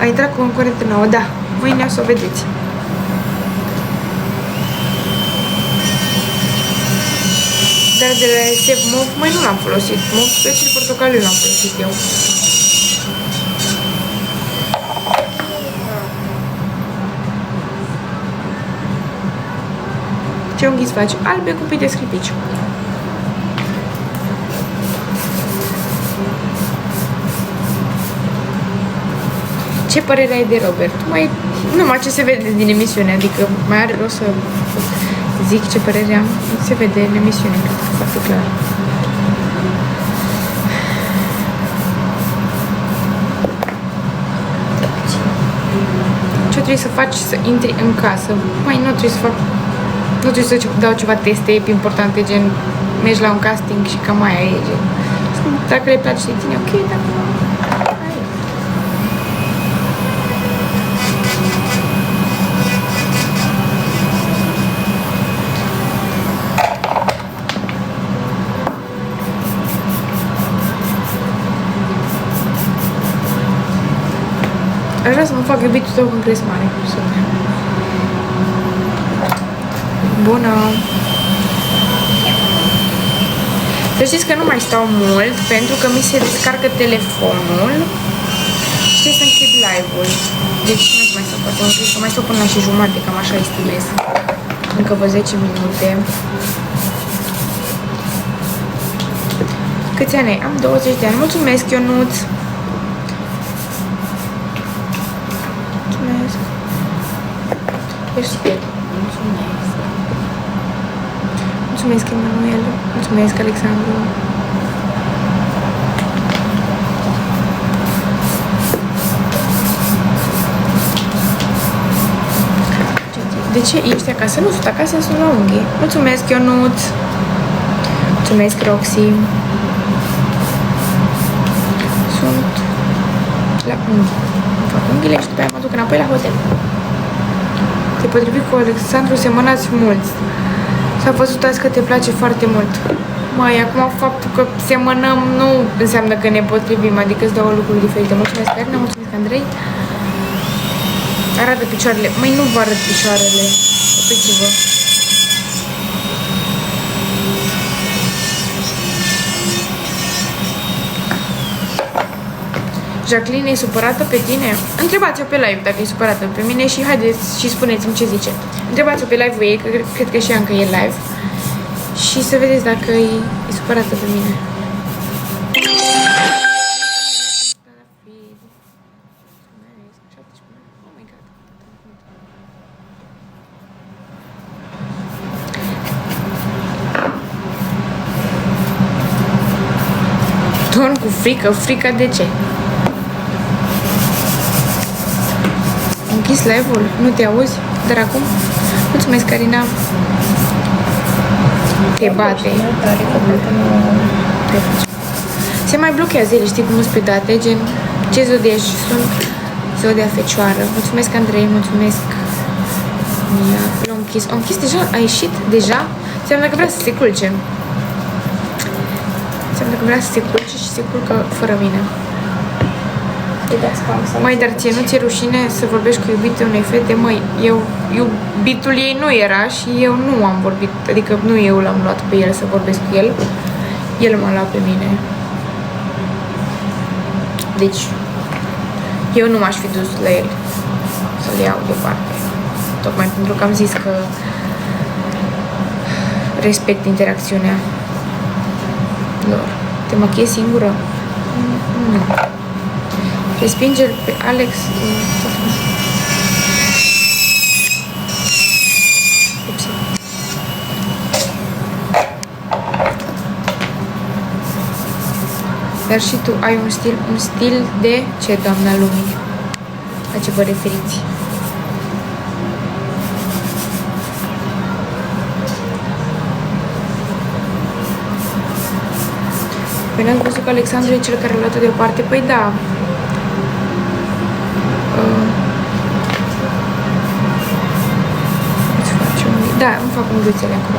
A intrat concurentă nouă, da. Mâine o să o vedeți. Dar de la SF Mov, mai nu l-am folosit. Mov Special Portocaliu l-am folosit eu. Ce unghiți faci? Albe cu pui de scripici. Ce părere ai de Robert? Mai numai ce se vede din emisiune, adică mai are rost să zic ce părere am. Se vede în emisiune, cred că foarte clar. Ce trebuie să faci să intri în casă? Mai nu trebuie să fac... Nu trebuie să dau ceva teste importante, gen mergi la un casting și cam aia e, gen. Dacă le place de tine, ok, dar nu. Aș vrea să mă fac iubitul tău când crezi mare. Bună! Să știți că nu mai stau mult pentru că mi se descarcă telefonul și trebuie să închid live-ul. Deci nu mai stau foarte mult, că mai stau până la și jumate, cam așa estimez. Încă vă 10 minute. Câți ani ai? Am 20 de ani. Mulțumesc, Ionuț! Mulțumesc! Ești bine. Mulțumesc! Mulțumesc, Emanuel. Mulțumesc, Alexandru. De ce ești acasă? Nu sunt acasă, sunt la unghii. Mulțumesc, Ionut. Mulțumesc, Roxy. Sunt la unghii. Îmi fac unghiile și după aia mă duc înapoi la hotel. Te potrivit cu Alexandru, semănați mult. S-a văzut azi că te place foarte mult. Mai, acum faptul că semănăm nu înseamnă că ne potrivim, adică îți dau lucruri diferite. Mulțumesc, Carina, mulțumesc, Andrei. Arată picioarele. Măi, nu vă arăt picioarele. Opriți-vă. Jacqueline e supărată pe tine? Întrebați-o pe live dacă e supărată pe mine și haideți și spuneți-mi ce zice. Întrebați-o pe live-ul ei, că cred că și ea încă e live. Și să vedeți dacă e supărată pe mine. Dorm cu frică? Frică de ce? Închis live-ul? Nu te auzi? Dar acum? Mulțumesc, Carina. Te bate. Se mai blochează ele, știi cum sunt pe date, gen ce zodia și sunt zodia Fecioară. Mulțumesc, Andrei, mulțumesc. L-am închis. Am închis deja? A ieșit deja? Înseamnă că vrea să se culce. Înseamnă că vrea să se culce și se culcă fără mine. Măi, dar ție nu ți-e rușine să vorbești cu iubitul unei fete? Măi, iubitul ei nu era și eu nu am vorbit, adică nu eu l-am luat pe el să vorbesc cu el, el m-a luat pe mine. Deci, eu nu m-aș fi dus la el să-l iau deoparte. Tocmai pentru că am zis că respect interacțiunea lor. Te machiezi singură? Nu. Respinge-l pe Alex. Dar și tu ai un stil de ce, doamna lumii? La ce vă referiți? Păi n-ați văzut că Alexandru e cel care a luat-o deoparte? Păi da. Da, îmi fac unghiuțele acum.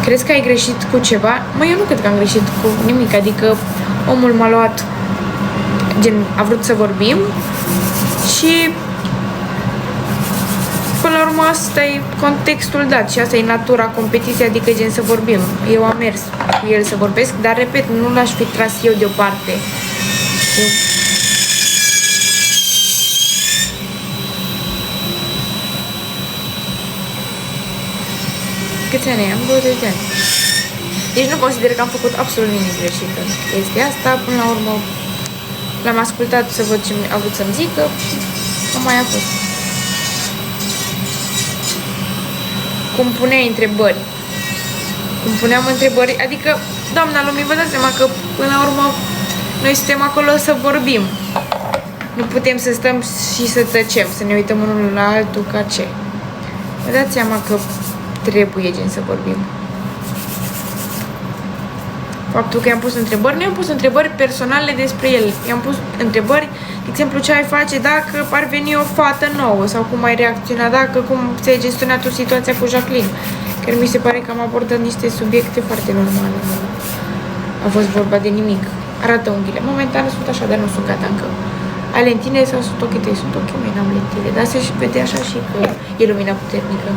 Crezi că ai greșit cu ceva? Măi, eu nu cred că am greșit cu nimic. Adică omul m-a luat, gen, a vrut să vorbim Și până la urmă asta e contextul dat și asta e natura competiției, adică gen să vorbim. Eu am mers cu el să vorbesc, dar repet, nu l-aș fi tras eu deoparte. Eu... Câți ani am? 20 de ani. Deci nu consider că am făcut absolut nimic greșit în chestia asta. Până la urmă l-am ascultat să văd ce a vrut să-mi zică și mai a fost. Cum puneai întrebări. Cum puneam întrebări, adică, doamna lumii, vă dați seama că până la urmă noi suntem acolo să vorbim. Nu putem să stăm și să tăcem, să ne uităm unul la altul ca ce. Vă dați seama că trebuie gen să vorbim. Faptul că i-am pus întrebări, nu i-am pus întrebări personale despre el. I-am pus întrebări, de exemplu, ce ai face dacă ar veni o fată nouă sau cum ai reacționa dacă, cum ți-ai gestionat tu situația cu Jacqueline. Chiar mi se pare că am abordat niște subiecte foarte normale. A fost vorba de nimic. Arată unghiile. Momentan sunt așa, dar nu sunt gata încă. Ai lentile sau sunt ok? Sunt ok, mai n-am lentile. Dar se vede așa și că e lumina puternică.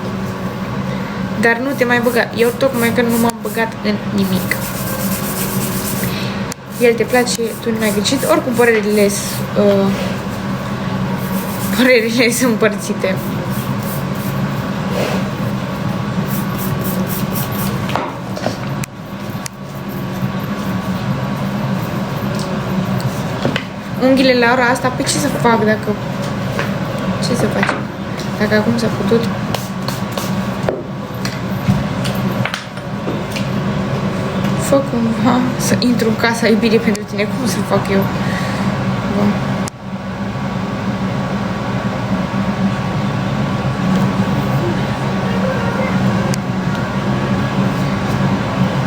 Dar nu te mai băga. Eu tocmai că nu m-am băgat în nimic. El te place, tu nu ai greșit. Oricum părerile sunt împărțite. Unghiile la ora asta, pe ce să fac dacă... Ce să facem? Dacă acum s-a putut... Fă cumva să intru în casa iubirii pentru tine. Cum să fac eu? Bun.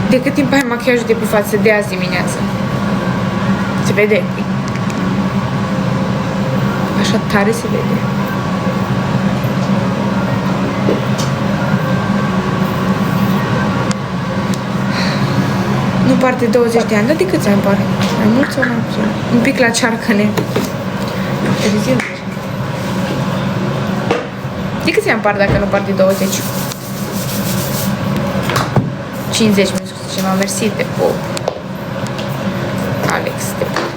De cât timp ai machiajul de pe față de azi dimineață? Se vede? Așa tare se vede. Nu par de 20 de ani, dar de câți ani par? Mai mult sau mai puțin? Un pic la cearcă-ne. De câți ani par dacă nu par de 20? 50 minute, ce m-a mersi de pop. Alex, de pop.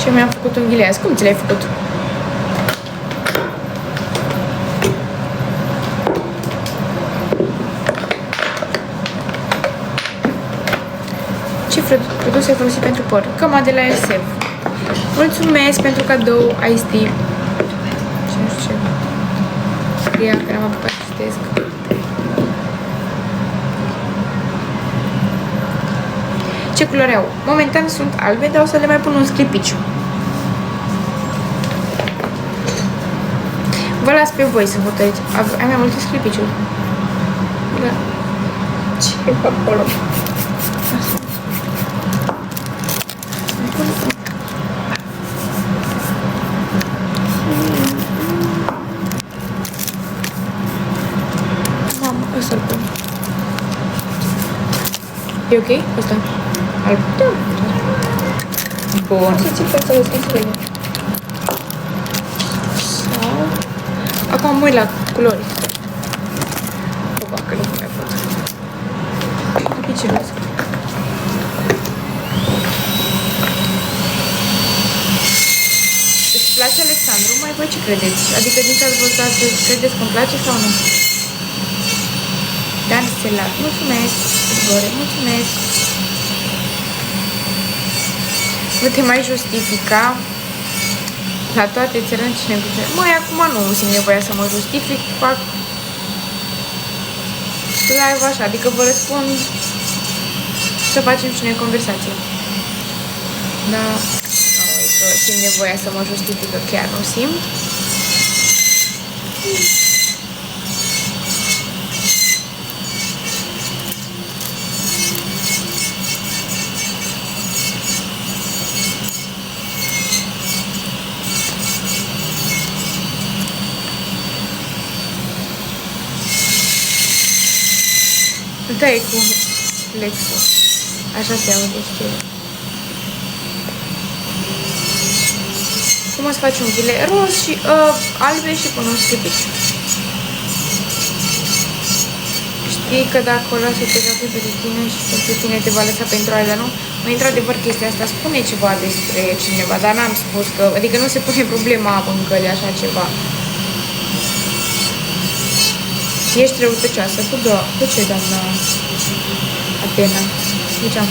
Și eu mi-am făcut unghiile azi. Cum ți le-ai făcut? Ce produse ai folosit pentru păr? Căma de la SF. Mulțumesc pentru cadou, Ice Tea. Și nu știu ce. Scria că n-am apucat să citesc. Ce culori au? Momentan sunt albe, dar o să le mai pun un sclipiciu. Vă las pe voi să hotărâți. Ai mai multe sclipiciuri? Da. Ce e pe acolo? Mamă, ăsta-l pun. E ok? Ăsta? Alb? Da. Bun. Ce ți-l să vezi? Sau... Acum mă uit la culori. O vacă, nu mai pot. Picilul ăsta. Îți place Alexandru? Mai voi ce credeți? Adică din ce ați văzut astăzi, credeți că îmi place sau nu? Dan Selat, mulțumesc, Grigore, mulțumesc. Nu te mai justifica la toate țărâncine. Măi, acum nu simt nevoia să mă justific, fac live așa, adică vă răspund să facem și noi conversație. Da, nu, e că simt nevoia să mă justific, că chiar nu simt. Da, e cu Flexo. Așa se aude, știu. Cum o să faci unghiile? Roz și albe și cu un scripici. Știi că dacă o lasă pe pentru tine și pentru tine te va lăsa pentru alea, nu? Nu, într-adevăr, chestia asta spune ceva despre cineva, dar n-am spus că... Adică nu se pune problema încă de așa ceva. Ești răutăcioasă. Cu ce, doamna Atena? Ziceam.